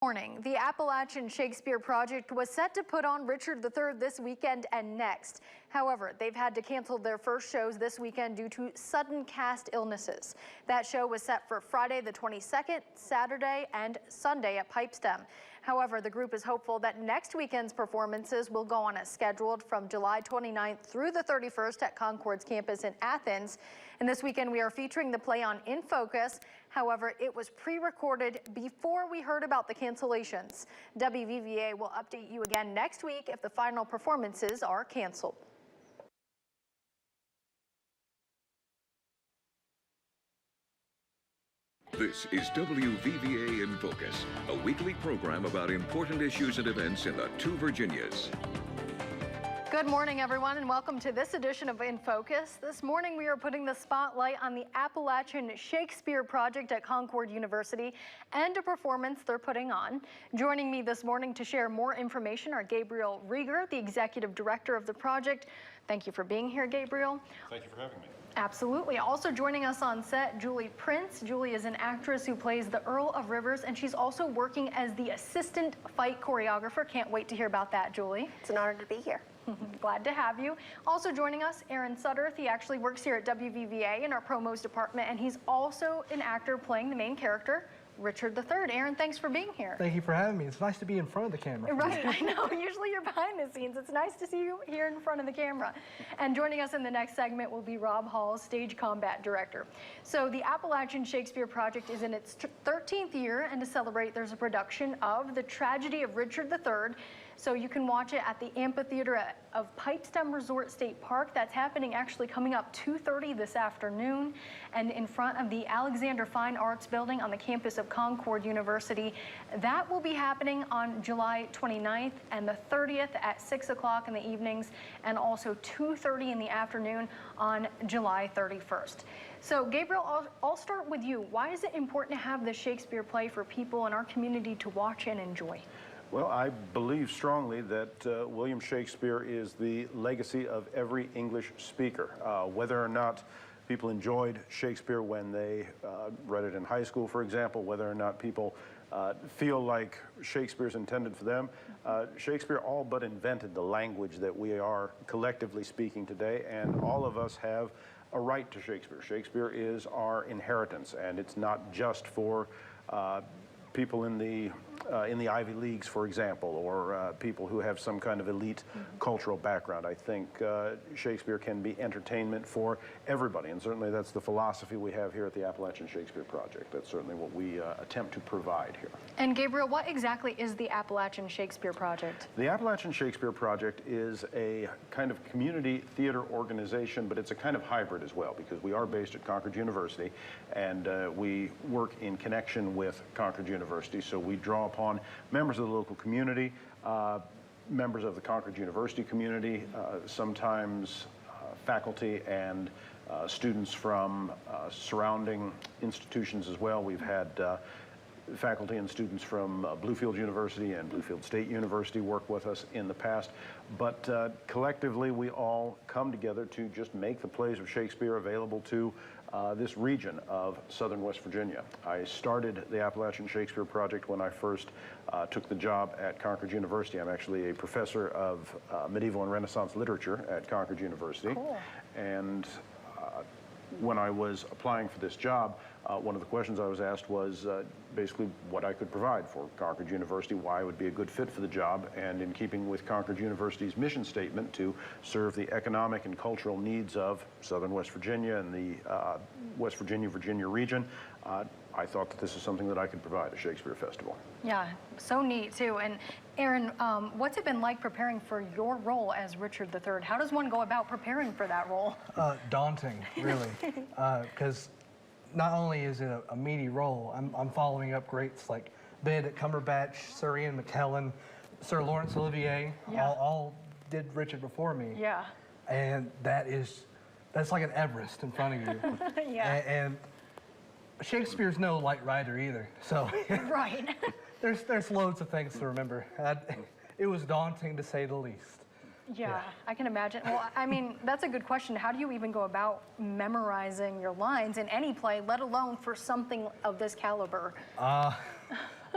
Morning. The Appalachian Shakespeare project was set to put on Richard III this weekend and next. However, they've had to cancel their first shows this weekend due to sudden cast illnesses. That show was set for Friday the 22nd, Saturday, and Sunday at Pipestem. However, the group is hopeful that next weekend's performances will go on as scheduled from July 29th through the 31st at Concord's campus in Athens. And this weekend we are featuring the play on In Focus. However, it was pre-recorded before we heard about the cancellations. WVVA will update you again next week if the final performances are canceled. This is WVVA in Focus, a weekly program about important issues and events in the two Virginias. Good morning, everyone, and welcome to this edition of In Focus. This morning, we are putting the spotlight on the Appalachian Shakespeare project at Concord University and a performance they're putting on. Joining me this morning to share more information are Gabriel Rieger, the executive director of the project. Thank you for being here, Gabriel. Thank you for having me. Absolutely. Also joining us on set, Julie Prince. Julie is an actress who plays the Earl of Rivers, and she's also working as the assistant fight choreographer. Can't wait to hear about that, Julie. It's an honor to be here. Glad to have you. Also joining us, Aaron Sutterth. He actually works here at WVVA in our promos department, and he's also an actor playing the main character, Richard III. Aaron, thanks for being here. Thank you for having me. It's nice to be in front of the camera. Right, I know. Usually you're behind the scenes. It's nice to see you here in front of the camera. And joining us in the next segment will be Rob Hall, stage combat director. So the Appalachian Shakespeare project is in its 13th year, and to celebrate, there's a production of The Tragedy of Richard III. So you can watch it at the amphitheater of Pipestem Resort State Park. That's happening actually coming up 2:30 this afternoon, and in front of the Alexander Fine Arts Building on the campus of Concord University. That will be happening on July 29th and the 30th at 6 o'clock in the evenings, and also 2:30 in the afternoon on July 31st. So Gabriel, I'll start with you. Why is it important to have the Shakespeare play for people in our community to watch and enjoy? Well, I believe strongly that William Shakespeare is the legacy of every English speaker. Whether or not people enjoyed Shakespeare when they read it in high school, for example, whether or not people feel like Shakespeare's intended for them, Shakespeare all but invented the language that we are collectively speaking today, and all of us have a right to Shakespeare. Shakespeare is our inheritance, and it's not just for people in the Ivy Leagues, for example, or people who have some kind of elite cultural background. I think Shakespeare can be entertainment for everybody, and certainly that's the philosophy we have here at the Appalachian Shakespeare Project. That's certainly what we attempt to provide here. And Gabriel, what exactly is the Appalachian Shakespeare Project? The Appalachian Shakespeare Project is a kind of community theater organization, but it's a kind of hybrid as well, because we are based at Concord University, and we work in connection with Concord University, so we draw upon members of the local community, members of the Concord University community, sometimes faculty and students from surrounding institutions as well. We've had faculty and students from BLUEFIELD University and BLUEFIELD State University work with us in the past, but collectively we all come together to just make the plays of Shakespeare available to this region of Southern West Virginia. I started the Appalachian Shakespeare Project when I first took the job at Concord University. I'm actually a professor of medieval and Renaissance literature at Concord University. Cool. And when I was applying for this job, one of the questions I was asked was basically what I could provide for Concord University, why I would be a good fit for the job, and in keeping with Concord University's mission statement to serve the economic and cultural needs of Southern West Virginia and the West Virginia region, I thought that this is something that I could provide, a Shakespeare Festival. Yeah, so neat too. And Aaron, what's it been like preparing for your role as Richard III? How does one go about preparing for that role? Daunting, really, because not only is it a meaty role, I'm following up greats like Benedict Cumberbatch, Sir Ian McKellen, Sir Laurence Olivier, Yeah. all did Richard before me. Yeah. And that's like an Everest in front of you. Yeah. And Shakespeare's no light writer either, so Right. there's loads of things to remember. It was daunting to say the least. Yeah, I can imagine. Well, I mean, that's a good question. How do you even go about memorizing your lines in any play, let alone for something of this caliber?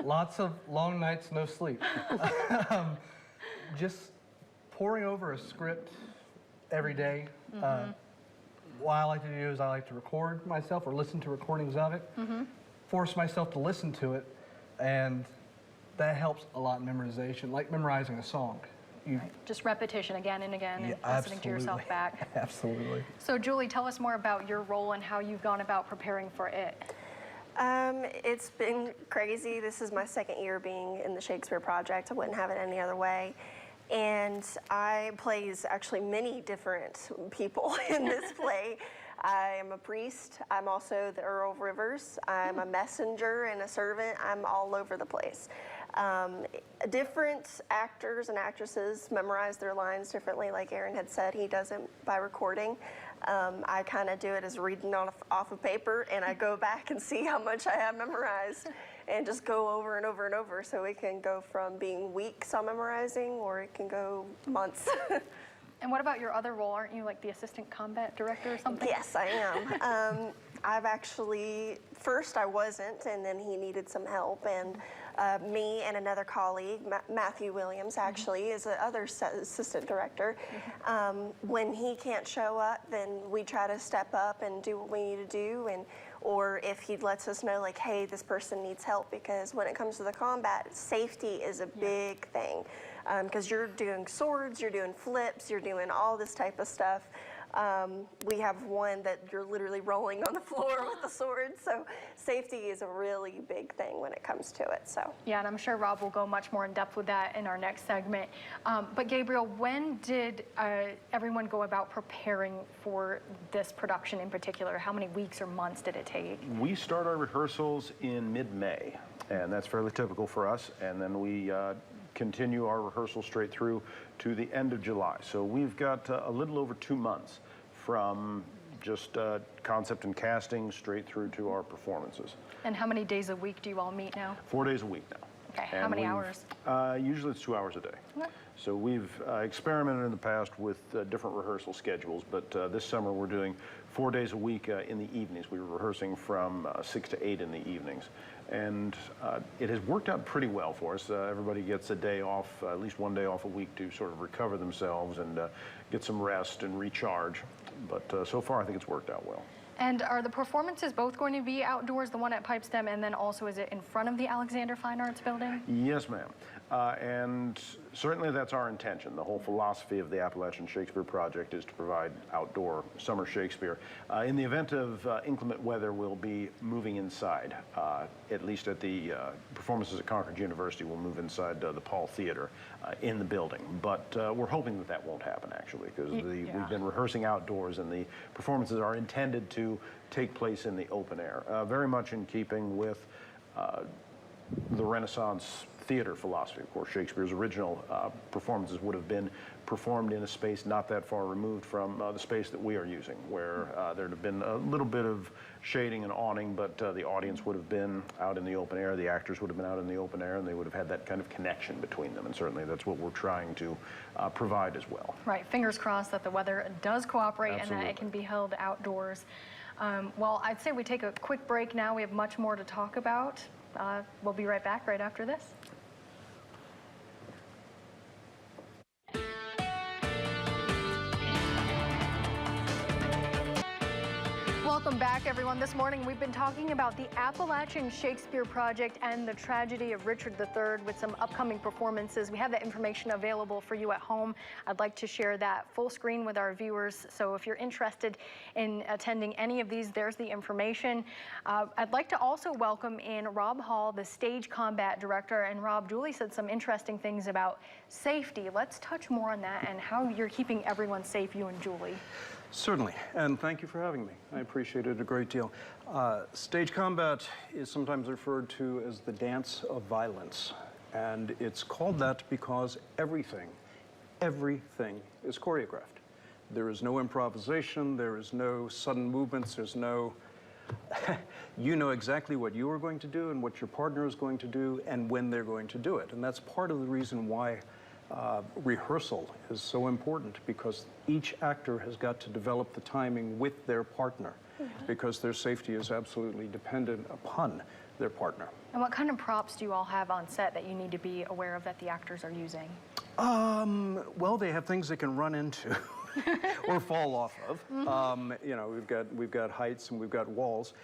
Lots of long nights, no sleep. Just poring over a script every day. What I like to do is I like to record myself or listen to recordings of it, force myself to listen to it, and that helps a lot in memorization, like memorizing a song. Just repetition again and again, and listening to yourself back. Absolutely. So Julie, tell us more about your role and how you've gone about preparing for it. It's been crazy. This is my second year being in the Shakespeare project. I wouldn't have it any other way. And I plays actually many different people in this play. I am a priest. I'm also the Earl of Rivers. I'm a messenger and a servant. I'm all over the place. Different actors and actresses memorize their lines differently. Like Aaron had said, he does it by recording. I kind of do it as reading off of paper, and I go back and see how much I have memorized and just go over and over and over. So it can go from being weeks on memorizing, or it can go months. And what about your other role? Aren't you like the assistant combat director or something? Yes, I am. I've actually, first I wasn't, and then he needed some help, and me and another colleague, Matthew Williams actually, is the other assistant director. When he can't show up, then we try to step up and do what we need to do, or if he lets us know, like, hey, this person needs help, because when it comes to the combat, safety is a big thing, because you're doing swords, you're doing flips, you're doing all this type of stuff. We have one that you're literally rolling on the floor with the sword, so safety is a really big thing when it comes to it. So yeah, and I'm sure Rob will go much more in depth with that in our next segment. But Gabriel, when did everyone go about preparing for this production in particular? How many weeks or months did it take? We start our rehearsals in mid-May, and that's fairly typical for us, and then we continue our rehearsal straight through to the end of July. So we've got a little over 2 months from just concept and casting straight through to our performances. And how many days a week do you all meet now? 4 days a week now. Okay, how many hours? Usually it's 2 hours a day. Okay. So we've experimented in the past with different rehearsal schedules, but this summer we're doing 4 days a week in the evenings. We were rehearsing from 6 to 8 in the evenings. And it has worked out pretty well for us. Everybody gets a day off, at least 1 day off a week to sort of recover themselves and get some rest and recharge. But so far I think it's worked out well. And are the performances both going to be outdoors, the one at Pipestem, and then also is it in front of the Alexander Fine Arts Building? Yes, ma'am. And certainly that's our intention. The whole philosophy of the Appalachian Shakespeare project is to provide outdoor summer Shakespeare. In the event of inclement weather, we'll be moving inside. At least at the performances at Concord University, we'll move inside the Paul Theater in the building. But we're hoping that that won't happen, actually, because we've been rehearsing outdoors, and the performances are intended to take place in the open air, very much in keeping with the Renaissance theater philosophy. Of course, Shakespeare's original performances would have been performed in a space not that far removed from the space that we are using, where there'd have been a little bit of shading and awning, but the audience would have been out in the open air, the actors would have been out in the open air, and they would have had that kind of connection between them, and certainly that's what we're trying to provide as well. Right, fingers crossed that the weather does cooperate. Absolutely. And that it can be held outdoors. Well, I'd say we take a quick break now. We have much more to talk about. We'll be right back right after this. Welcome back, everyone. This morning we've been talking about the Appalachian Shakespeare project and the tragedy of Richard III with some upcoming performances. We have that information available for you at home. I'd like to share that full screen with our viewers. So if you're interested in attending any of these, there's the information. I'd like to also welcome in Rob Hall, the stage combat director. And Rob, Julie said some interesting things about safety. Let's touch more on that and how you're keeping everyone safe, you and Julie. Certainly, and thank you for having me. I appreciate it a great deal. Stage combat is sometimes referred to as the dance of violence, and it's called that because everything is choreographed. There is no improvisation, there is no sudden movements, there's no... You know exactly what you are going to do and what your partner is going to do and when they're going to do it, and that's part of the reason why rehearsal is so important, because each actor has got to develop the timing with their partner, because their safety is absolutely dependent upon their partner. And what kind of props do you all have on set that you need to be aware of that the actors are using? Well, they have things they can run into or fall off of. You know, we've got heights and we've got walls.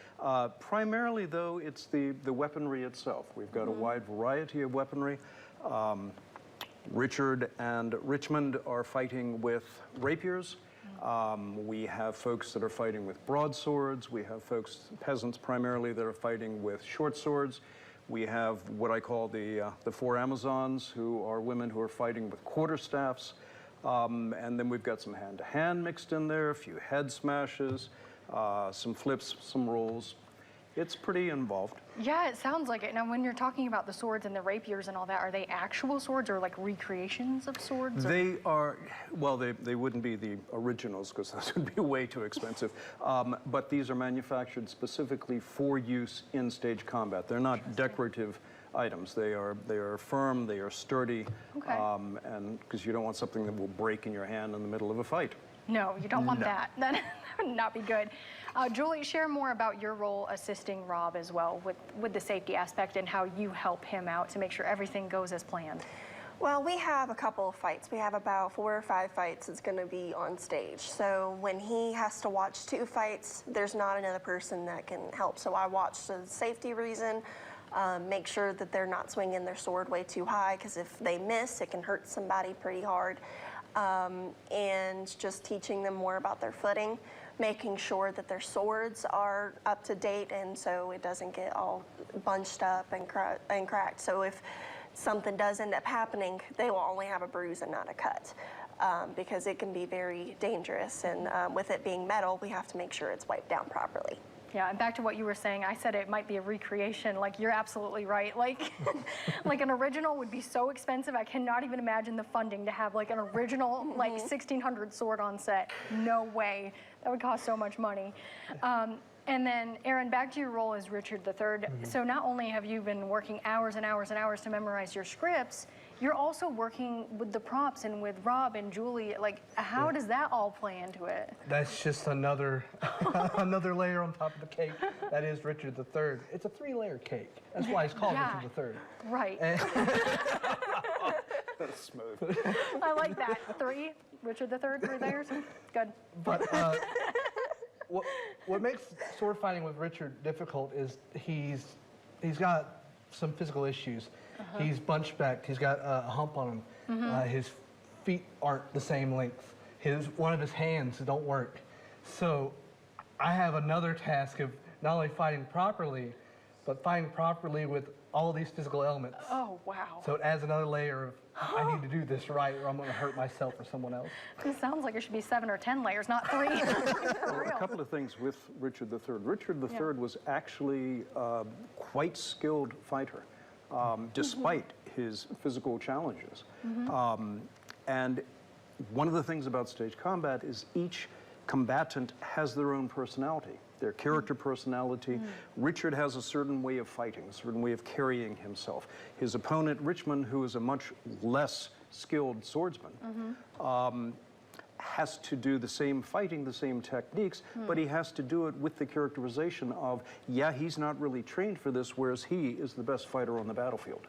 Primarily, though, it's the weaponry itself. We've got a wide variety of weaponry. Richard and Richmond are fighting with rapiers. We have folks that are fighting with broadswords. We have folks, peasants primarily, that are fighting with short swords. We have what I call the four Amazons, who are women who are fighting with quarterstaffs. And then we've got some hand-to-hand mixed in there, a few head smashes, some flips, some rolls. It's pretty involved. Yeah, it sounds like it. Now, when you're talking about the swords and the rapiers and all that, are they actual swords or like recreations of swords? Or? They are, well, they wouldn't be the originals because those would be way too expensive. But these are manufactured specifically for use in stage combat. They're not decorative items. They are firm, they are sturdy, Okay. And because you don't want something that will break in your hand in the middle of a fight. No, you don't want that. That would not be good. Julie, share more about your role assisting Rob as well with the safety aspect and how you help him out to make sure everything goes as planned. Well, we have a couple of fights. We have about 4 or 5 fights that's going to be on stage. So when he has to watch 2 fights, there's not another person that can help. So I watch the safety reason, make sure that they're not swinging their sword way too high, because if they miss, it can hurt somebody pretty hard. And just teaching them more about their footing, making sure that their swords are up to date, and so it doesn't get all bunched up and cracked. So if something does end up happening, they will only have a bruise and not a cut, because it can be very dangerous. And with it being metal, we have to make sure it's wiped down properly. Yeah, and back to what you were saying, I said it might be a recreation. Like, you're absolutely right. Like, like an original would be so expensive. I cannot even imagine the funding to have like an original, like 1600 sword on set. No way. That would cost so much money. And then, Aaron, back to your role as Richard III. So not only have you been working hours and hours and hours to memorize your scripts, you're also working with the props and with Rob and Julie. Like, how does that all play into it? That's just another another layer on top of the cake. That is Richard III. It's a 3-layer cake. That's why it's called Richard III. Right. That's smooth. I like that. 3, Richard III, 3 layers. Good. But what makes sword fighting with Richard difficult is he's got some physical issues. He's bunchbacked. He's got a hump on him. His feet aren't the same length. One of his hands don't work. So I have another task of not only fighting properly, but fighting properly with all these physical elements. Oh, wow. So it adds another layer of, I need to do this right or I'm going to hurt myself or someone else. It sounds like it should be 7 or 10 layers, not 3. For real. A couple of things with Richard III. Richard III was actually a quite skilled fighter, despite his physical challenges. And one of the things about stage combat is each combatant has their own personality, their character personality. Richard has a certain way of fighting, a certain way of carrying himself. His opponent, Richmond, who is a much less skilled swordsman, has to do the same fighting, the same techniques, but he has to do it with the characterization of, yeah, he's not really trained for this, whereas he is the best fighter on the battlefield.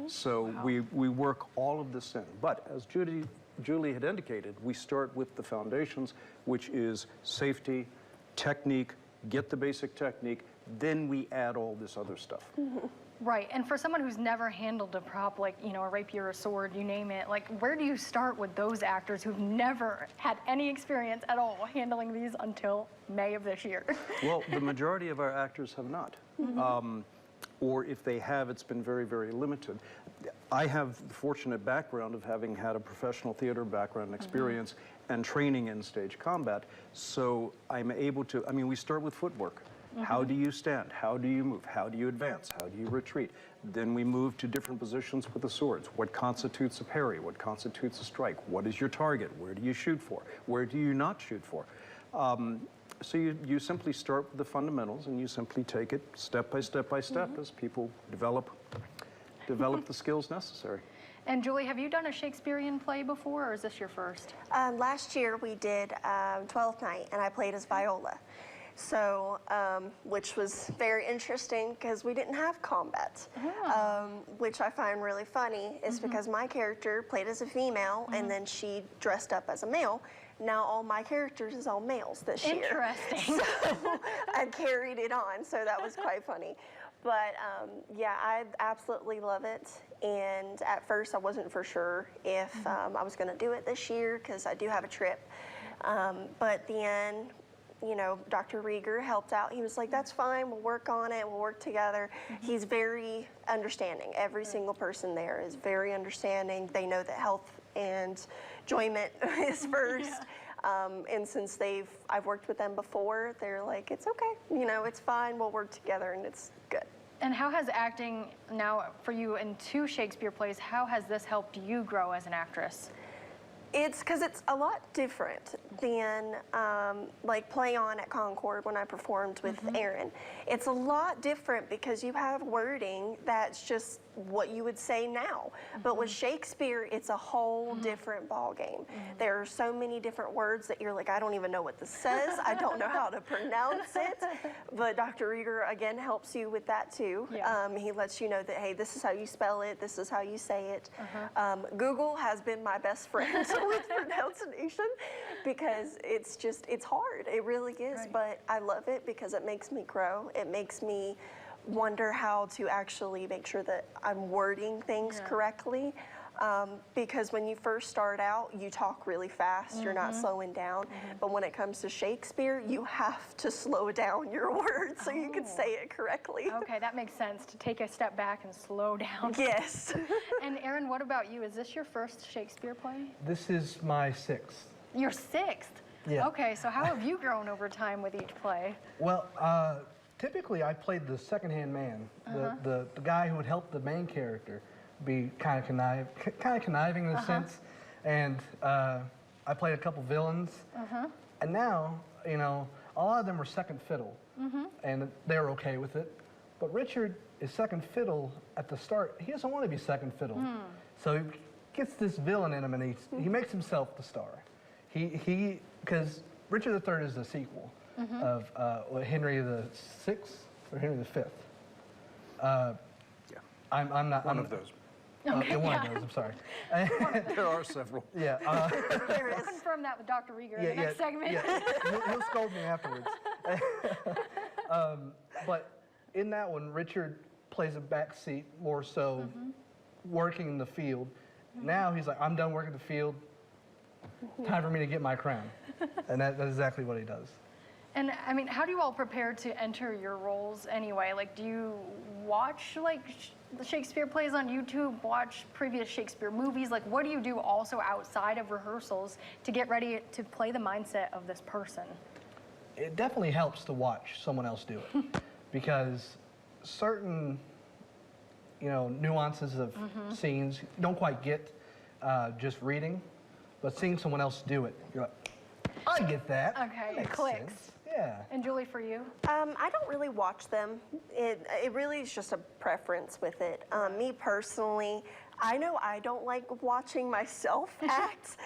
So we work all of this in. But as Julie had indicated, we start with the foundations, which is safety, technique, get the basic technique, then we add all this other stuff. Right, and for someone who's never handled a prop, like, you know, a rapier, a sword, you name it, like, where do you start with those actors who've never had any experience at all handling these until May of this year? Well, the majority of our actors have not. Or if they have, it's been very, very limited. I have the fortunate background of having had a professional theater background and experience and training in stage combat, so I'm able to, I mean, we start with footwork. How do you stand? How do you move? How do you advance? How do you retreat? Then we move to different positions with the swords. What constitutes a parry? What constitutes a strike? What is your target? Where do you shoot for? Where do you not shoot for? So you simply start with the fundamentals and you simply take it step by step by step as people develop the skills necessary. And Julie, have you done a Shakespearean play before, or is this your first? Last year we did Twelfth Night, and I played as Viola. So, which was very interesting because we didn't have combat, which I find really funny is because my character played as a female and then she dressed up as a male. Now all my characters is all males this year. Interesting. So I carried it on, so that was quite funny. But yeah, I absolutely love it. And at first I wasn't for sure if I was gonna do it this year because I do have a trip. But then, you know, Dr. Rieger helped out. He was like, that's fine, we'll work on it, we'll work together. He's very understanding. Every single person there is very understanding. They know that health and enjoyment is first. And since I've worked with them before, they're like, it's okay, you know, it's fine, we'll work together and it's good. And how has acting now for you in 2 Shakespeare plays, how has this helped you grow as an actress? It's because it's a lot different than like Play On at Concord when I performed with Aaron. It's a lot different because you have wording that's just what you would say now. But with Shakespeare, it's a whole different ballgame. There are so many different words that you're like, I don't even know what this says. I don't know how to pronounce it. But Dr. Rieger, again, helps you with that too. Yeah. He lets you know that, hey, this is how you spell it. This is how you say it. Google has been my best friend with pronunciation because it's hard. It really is. Right. But I love it because it makes me grow. It makes me wonder how to actually make sure that I'm wording things correctly. Because when you first start out, you talk really fast, you're not slowing down. But when it comes to Shakespeare, you have to slow down your words so you can say it correctly. Okay, that makes sense, to take a step back and slow down. Yes. And Aaron, what about you? Is this your first Shakespeare play? This is my 6th. Your 6th? Yeah. Okay, so how have you grown over time with each play? Well, typically I played the second-hand man, the guy who would help the main character be kind of conniving in a sense. And I played a couple villains. And now, you know, a lot of them were second fiddle, and they're okay with it. But Richard is second fiddle at the start. He doesn't want to be second fiddle. So he gets this villain in him, and he makes himself the star. Because Richard III is the sequel of Henry VI or Henry V. I'm not One of those. Okay, one of those, I'm sorry. There are several. Yeah. There We'll is. confirm that with Dr. Rieger in the next segment. Yeah. He'll scold me afterwards. But in that one, Richard plays a backseat more so working in the field. Now he's like, I'm done working the field. Time for me to get my crown. And that's exactly what he does. And I mean, how do you all prepare to enter your roles anyway? Like, do you watch like the Shakespeare plays on YouTube, watch previous Shakespeare movies? Like, what do you do also outside of rehearsals to get ready to play the mindset of this person? It definitely helps to watch someone else do it because certain, you know, nuances of scenes you don't quite get just reading, but seeing someone else do it, you're like, I get that. Okay, it Makes clicks. sense. Yeah. And Julie, for you? I don't really watch them. It really is just a preference with it. Me personally, I know I don't like watching myself act,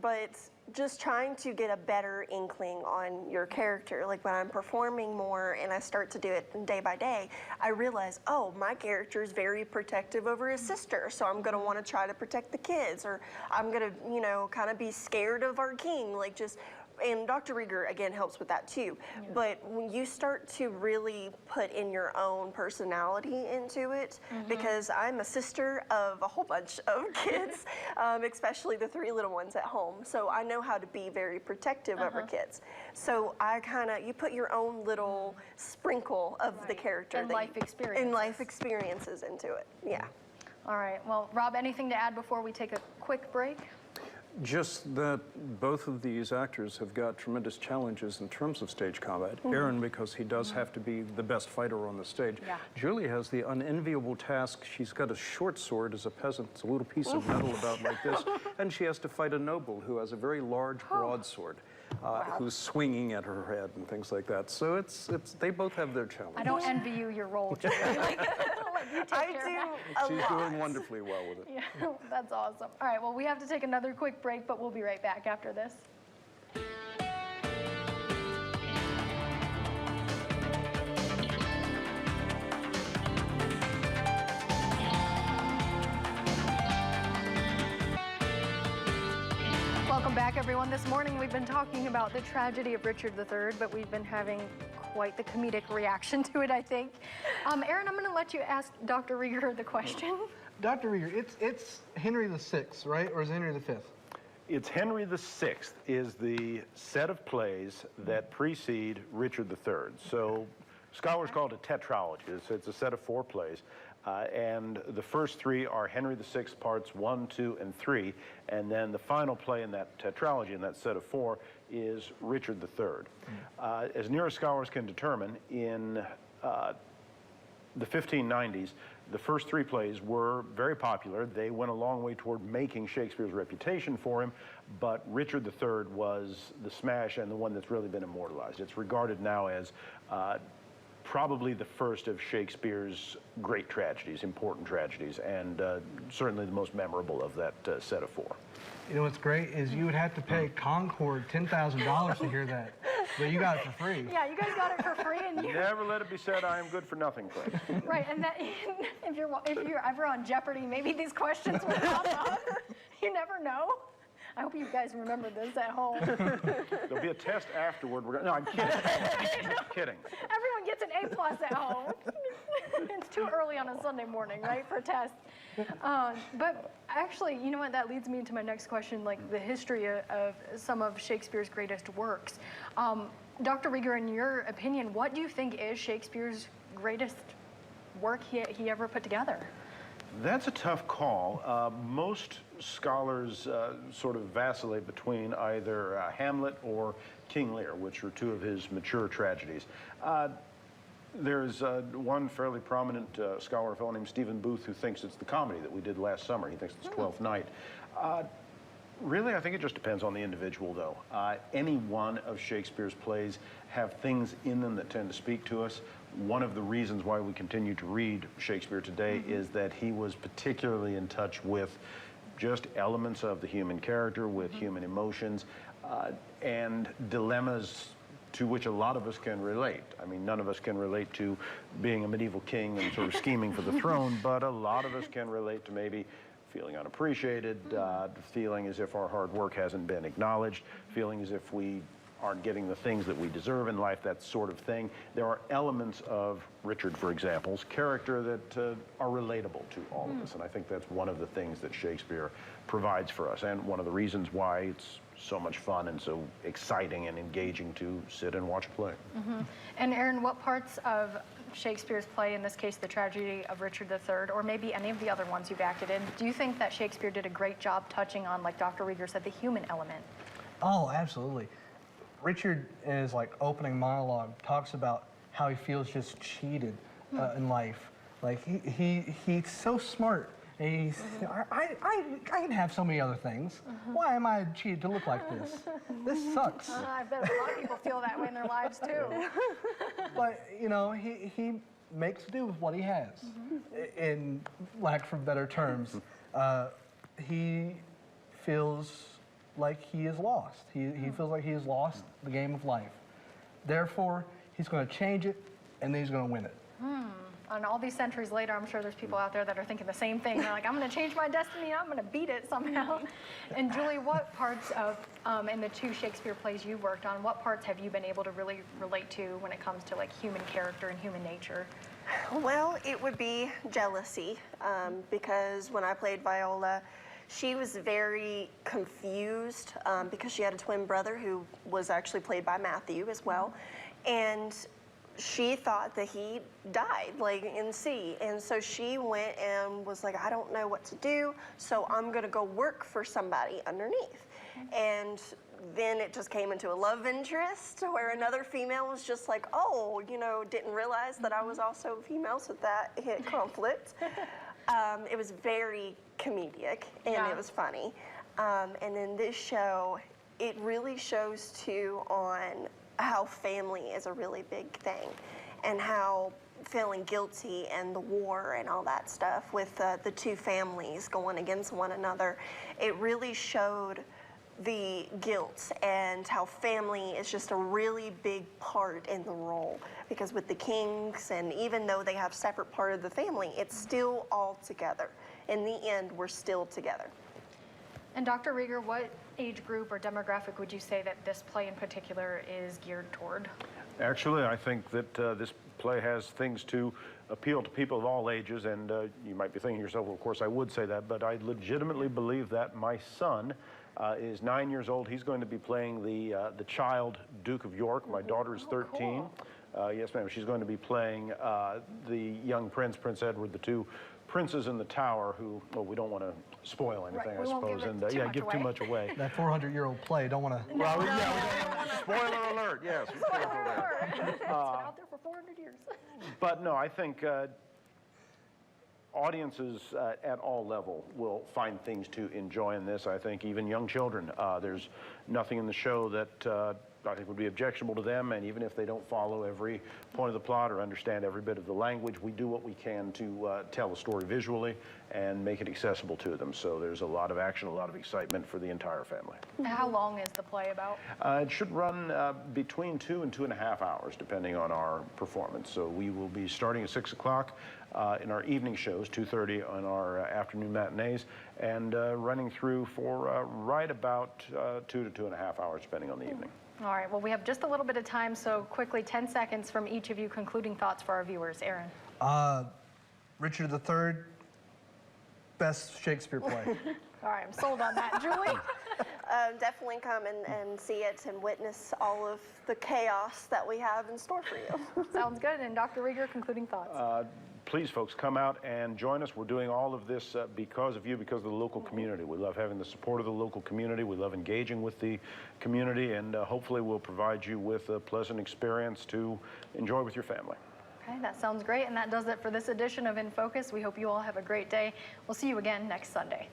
but just trying to get a better inkling on your character. Like when I'm performing more and I start to do it day by day, I realize, oh, my character is very protective over his sister, so I'm gonna wanna try to protect the kids, or I'm gonna, you know, kind of be scared of our king, like just. And Dr. Rieger, again, helps with that too. Yeah. But when you start to really put in your own personality into it, because I'm a sister of a whole bunch of kids, especially the 3 little ones at home. So I know how to be very protective of our kids. So I you put your own little sprinkle of the character. And life experiences. And life experiences into it, yeah. All right, well, Rob, anything to add before we take a quick break? Just that both of these actors have got tremendous challenges in terms of stage combat. Aaron, because he does have to be the best fighter on the stage. Yeah. Julie has the unenviable task. She's got a short sword as a peasant. It's a little piece of metal about like this. And she has to fight a noble who has a very large broadsword, who's swinging at her head and things like that. So they both have their challenges. I don't envy you your role, Julie. I do She's doing wonderfully well with it. Yeah, that's awesome. All right, well, we have to take another quick break, but we'll be right back after this. Welcome back, everyone. This morning we've been talking about the tragedy of Richard III, but we've been having quite the comedic reaction to it, I think. Aaron, I'm going to let you ask Dr. Rieger the question. Dr. Rieger, it's Henry VI, right? Or is it Henry V? It's Henry VI is the set of plays that precede Richard III. So scholars call it a tetralogy. It's a set of 4 plays. And the first 3 are Henry VI parts 1, 2, and 3. And then the final play in that tetralogy, in that set of 4, is Richard III. As near as scholars can determine, in the 1590s, the first 3 plays were very popular. They went a long way toward making Shakespeare's reputation for him, but Richard III was the smash and the one that's really been immortalized. It's regarded now as probably the first of Shakespeare's great tragedies, important tragedies, and certainly the most memorable of that set of 4. You know what's great is you would have to pay Concord $10,000 to hear that, but you got it for free. Yeah, you guys got it for free, and you Never let it be said, I am good for nothing, Chris. right. And that if you're ever on Jeopardy, maybe these questions will pop up. You never know. I hope you guys remember this at home. There'll be a test afterward. No, I'm kidding. Just kidding. Everyone gets an A+ at home. It's too early on a Sunday morning, right, for tests. But actually, you know what? That leads me to my next question, like the history of some of Shakespeare's greatest works. Dr. Rieger, in your opinion, what do you think is Shakespeare's greatest work he ever put together? That's a tough call. Most scholars sort of vacillate between either Hamlet or King Lear, which are 2 of his mature tragedies. There's one fairly prominent scholar, a fellow named Stephen Booth, who thinks it's the comedy that we did last summer. He thinks it's Twelfth Night. Really, I think it just depends on the individual, though. Any one of Shakespeare's plays have things in them that tend to speak to us. One of the reasons why we continue to read Shakespeare today is that he was particularly in touch with just elements of the human character, with human emotions, and dilemmas to which a lot of us can relate. I mean, none of us can relate to being a medieval king and sort of scheming for the throne, but a lot of us can relate to maybe feeling unappreciated, feeling as if our hard work hasn't been acknowledged, feeling as if we aren't getting the things that we deserve in life, that sort of thing. There are elements of Richard, for example's character that are relatable to all of us, and I think that's one of the things that Shakespeare provides for us, and one of the reasons why it's so much fun and so exciting and engaging to sit and watch a play. And Aaron, what parts of Shakespeare's play, in this case the tragedy of Richard III, or maybe any of the other ones you've acted in, do you think that Shakespeare did a great job touching on, like Dr. Rieger said, the human element? Oh, absolutely. Richard, in his opening monologue, talks about how he feels just cheated in life. Like he's so smart. And he's, I can have so many other things. Why am I cheated to look like this? This sucks. I bet a lot of people feel that way in their lives too. But you know, he makes do with what he has. In lack for better terms, he feels like he is lost. He feels like he has lost the game of life. Therefore, he's going to change it, and then he's going to win it. And all these centuries later, I'm sure there's people out there that are thinking the same thing. They're like, I'm going to change my destiny, I'm going to beat it somehow. And Julie, what parts of, in the 2 Shakespeare plays you worked on, what parts have you been able to really relate to when it comes to human character and human nature? Well, it would be jealousy, because when I played Viola, she was very confused because she had a twin brother who was actually played by Matthew as well. And she thought that he died, in sea. And so she went and was like, I don't know what to do, so I'm gonna go work for somebody underneath. And then it just came into a love interest where another female was just like, oh, didn't realize that I was also female, so that hit conflict. It was very comedic, and it was funny. And then this show, it really shows too on how family is a really big thing, and how feeling guilty and the war and all that stuff with the 2 families going against one another. It really showed the guilt and how family is just a really big part in the role, because with the kings, and even though they have separate part of the family, it's still all together. In the end, we're still together. And Dr. Rieger, what age group or demographic would you say that this play in particular is geared toward? Actually, I think that this play has things to appeal to people of all ages, and you might be thinking to yourself, well, of course I would say that, but I legitimately believe that. My son is 9 years old. He's going to be playing the child Duke of York. My daughter is 13. Cool. Yes, ma'am. She's going to be playing the young prince, Prince Edward, the two princes in the tower who, well, we don't want to spoil anything, Right, we I won't suppose, give and too much give too away. much away. That 400-year-old play, don't want to. Well, spoiler alert, yes. Spoiler alert. It's been out there for 400 years. But no, I think audiences at all level will find things to enjoy in this. I think even young children, there's nothing in the show that I think would be objectionable to them, and even if they don't follow every point of the plot or understand every bit of the language, we do what we can to tell a story visually and make it accessible to them. So there's a lot of action, a lot of excitement for the entire family. How long is the play about? It should run between 2 and 2.5 hours, depending on our performance. So we will be starting at 6 o'clock in our evening shows, 2:30 on our afternoon matinees, and running through for right about 2 to 2.5 hours, depending on the evening. All right, well, we have just a little bit of time, so quickly, 10 seconds from each of you, concluding thoughts for our viewers. Aaron. Richard III, best Shakespeare play. All right, I'm sold on that. Julie? Definitely come and see it and witness all of the chaos that we have in store for you. Sounds good. And Dr. Rieger, concluding thoughts. Please, folks, come out and join us. We're doing all of this because of you, because of the local community. We love having the support of the local community. We love engaging with the community, and hopefully we'll provide you with a pleasant experience to enjoy with your family. Okay, that sounds great. And that does it for this edition of In Focus. We hope you all have a great day. We'll see you again next Sunday.